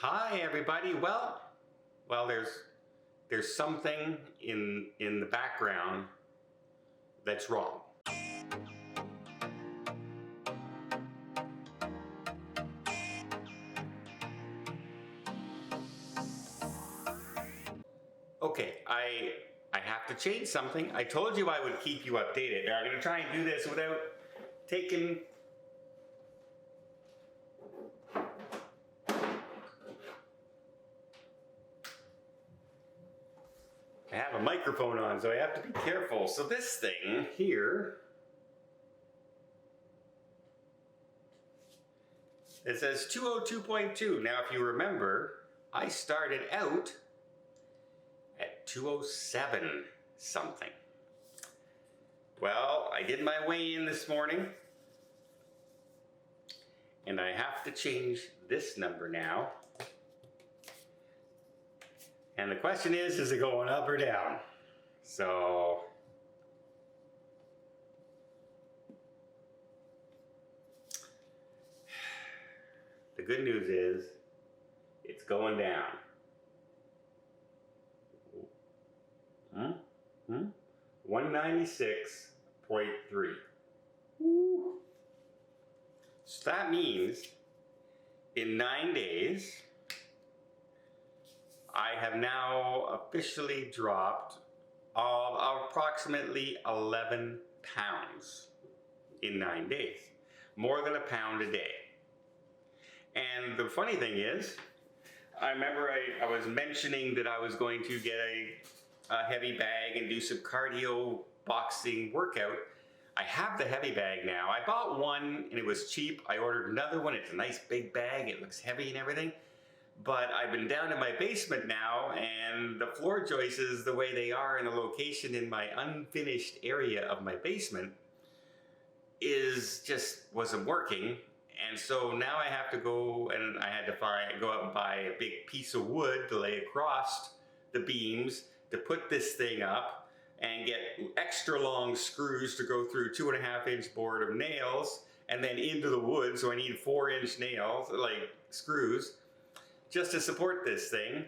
Hi everybody. Well, there's something in the background that's wrong. Okay, I have to change something. I told you I would keep you updated. Now I'm going to try and do this without taking I have a microphone on, so I have to be careful. So this thing here, it says 202.2. Now if you remember, I started out at 207 something. Well, I did my weigh-in this morning, and I have to change this number now. And the question is it going up or down? So, the good news is it's going down. 196.3. Woo. So that means in 9 days, I have now officially dropped approximately 11 pounds in 9 days. More than a pound a day. And the funny thing is, I remember I was mentioning that I was going to get a heavy bag and do some cardio boxing workout. I have the heavy bag now. I bought one and it was cheap. I ordered another one. It's a nice big bag. It looks heavy and everything. But I've been down in my basement now, and the floor joists, the way they are in the location in my unfinished area of my basement, wasn't working. And so now I have to go, and I had to go out and buy a big piece of wood to lay across the beams to put this thing up, and get extra long screws to go through 2.5-inch board of nails and then into the wood. So I need 4-inch nails, like screws, just to support this thing.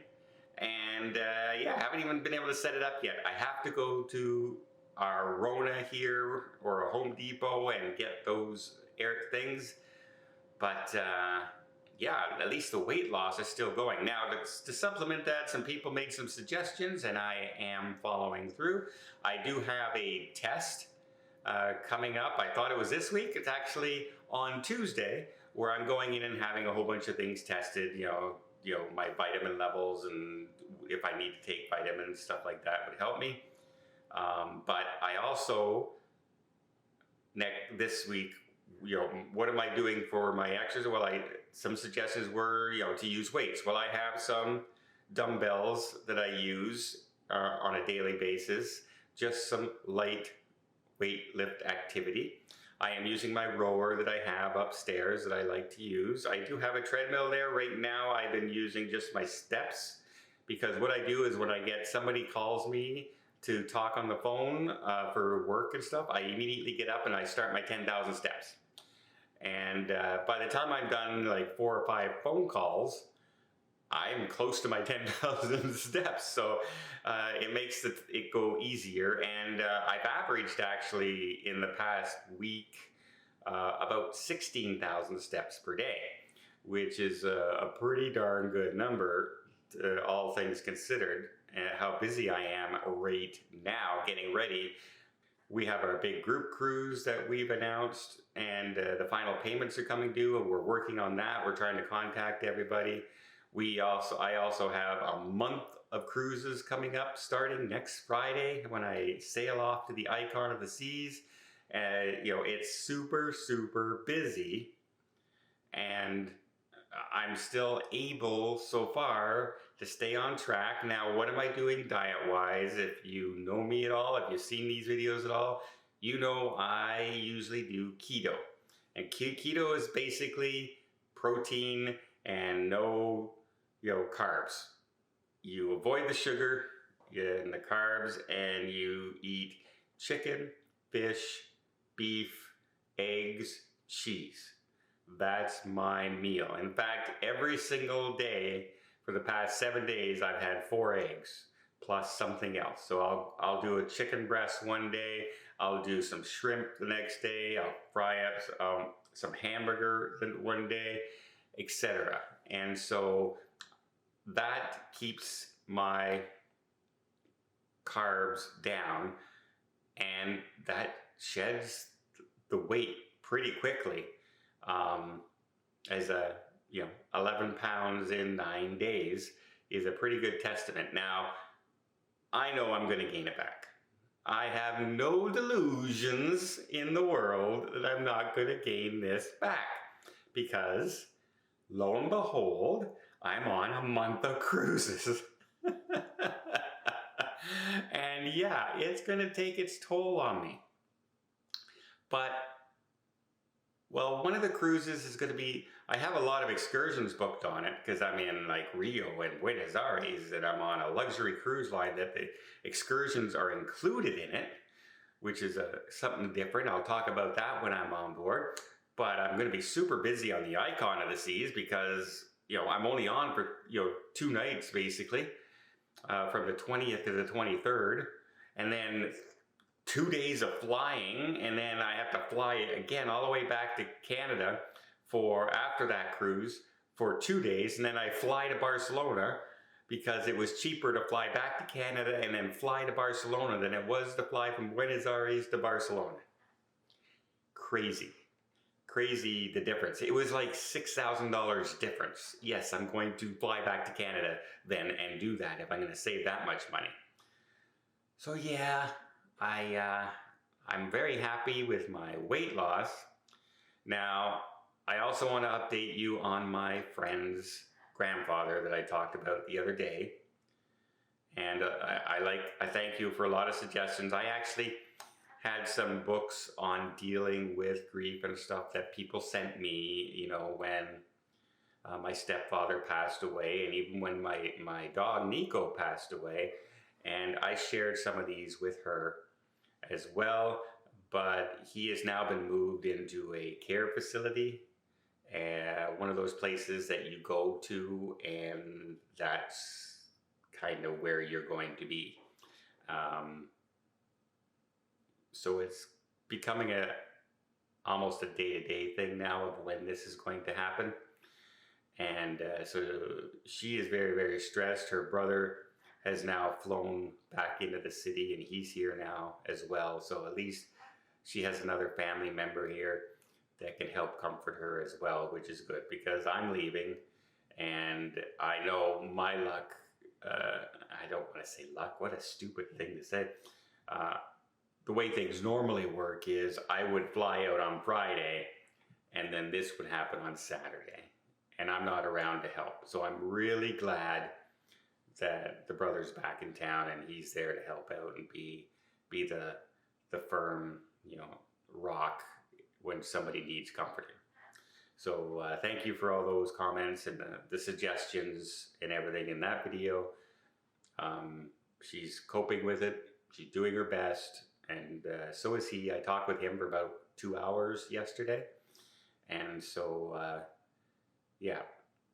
And yeah, I haven't even been able to set it up yet. I have to go to our Rona here or a Home Depot and get those things. But yeah, at least the weight loss is still going. Now, to supplement that, some people made some suggestions and I am following through. I do have a test coming up. I thought it was this week. It's actually on Tuesday, where I'm going in and having a whole bunch of things tested, you know, my vitamin levels, and if I need to take vitamins, stuff like that would help me. But I also, this week, what am I doing for my exercise? Well, some suggestions were, to use weights. Well, I have some dumbbells that I use on a daily basis, just some light weight lift activity. I am using my rower that I have upstairs that I like to use. I do have a treadmill there. Right now I've been using just my steps, because what I do is when somebody calls me to talk on the phone for work and stuff, I immediately get up and I start my 10,000 steps. And by the time I'm done like 4 or 5 phone calls, I'm close to my 10,000 steps, so it makes it go easier. And I've averaged actually in the past week about 16,000 steps per day, which is a pretty darn good number, all things considered, and how busy I am right now getting ready. We have our big group cruise that we've announced, and the final payments are coming due, and we're working on that. We're trying to contact everybody. I also have a month of cruises coming up starting next Friday when I sail off to the Icon of the Seas. It's super, super busy, and I'm still able so far to stay on track. Now, what am I doing diet-wise? If you know me at all, if you've seen these videos at all, you know I usually do keto. And keto is basically protein and no carbs. You avoid the sugar and the carbs, and you eat chicken, fish, beef, eggs, cheese. That's my meal. In fact, every single day for the past 7 days, I've had 4 eggs plus something else. So I'll do a chicken breast one day. I'll do some shrimp the next day. I'll fry up some hamburger one day, etc. And so that keeps my carbs down, and that sheds the weight pretty quickly. As a 11 pounds in 9 days is a pretty good testament. Now, I know I'm going to gain it back. I have no delusions in the world that I'm not going to gain this back, because lo and behold, I'm on a month of cruises. And yeah, it's going to take its toll on me. But, well, one of the cruises is going to be, I have a lot of excursions booked on it, because I'm in like Rio and Buenos Aires, and I'm on a luxury cruise line that the excursions are included in it, which is something different. I'll talk about that when I'm on board. But I'm going to be super busy on the Icon of the Seas, because I'm only on for 2 nights basically, from the 20th to the 23rd, and then 2 days of flying, and then I have to fly again all the way back to Canada for after that cruise for 2 days, and then I fly to Barcelona, because it was cheaper to fly back to Canada and then fly to Barcelona than it was to fly from Buenos Aires to Barcelona. Crazy the difference. It was like $6,000 difference. Yes, I'm going to fly back to Canada then and do that if I'm going to save that much money. So yeah, I'm very happy with my weight loss. Now, I also want to update you on my friend's grandfather that I talked about the other day. And I thank you for a lot of suggestions. I actually had some books on dealing with grief and stuff that people sent me, when my stepfather passed away, and even when my dog Nico passed away. And I shared some of these with her as well, but he has now been moved into a care facility, one of those places that you go to and that's kind of where you're going to be. So it's becoming almost a day-to-day thing now of when this is going to happen. And so she is very, very stressed. Her brother has now flown back into the city, and he's here now as well. So at least she has another family member here that can help comfort her as well, which is good, because I'm leaving, and I know my luck, I don't want to say luck, what a stupid thing to say. The way things normally work is I would fly out on Friday, and then this would happen on Saturday, and I'm not around to help. So I'm really glad that the brother's back in town and he's there to help out and be the firm, rock when somebody needs comforting. So thank you for all those comments and the suggestions and everything in that video. She's coping with it. She's doing her best, and so is he. I talked with him for about 2 hours yesterday, and so yeah,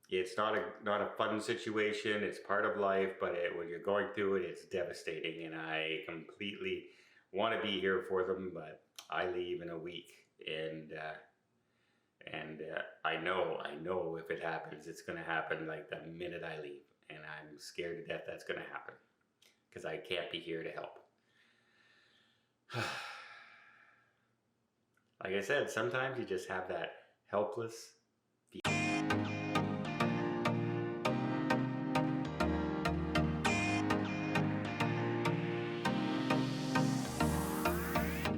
it's not a fun situation. It's part of life, but when you're going through it, it's devastating, and I completely want to be here for them, but I leave in a week, and I know if it happens, it's going to happen like the minute I leave, and I'm scared to death that's going to happen, because I can't be here to help. Like I said, sometimes you just have that helpless feeling.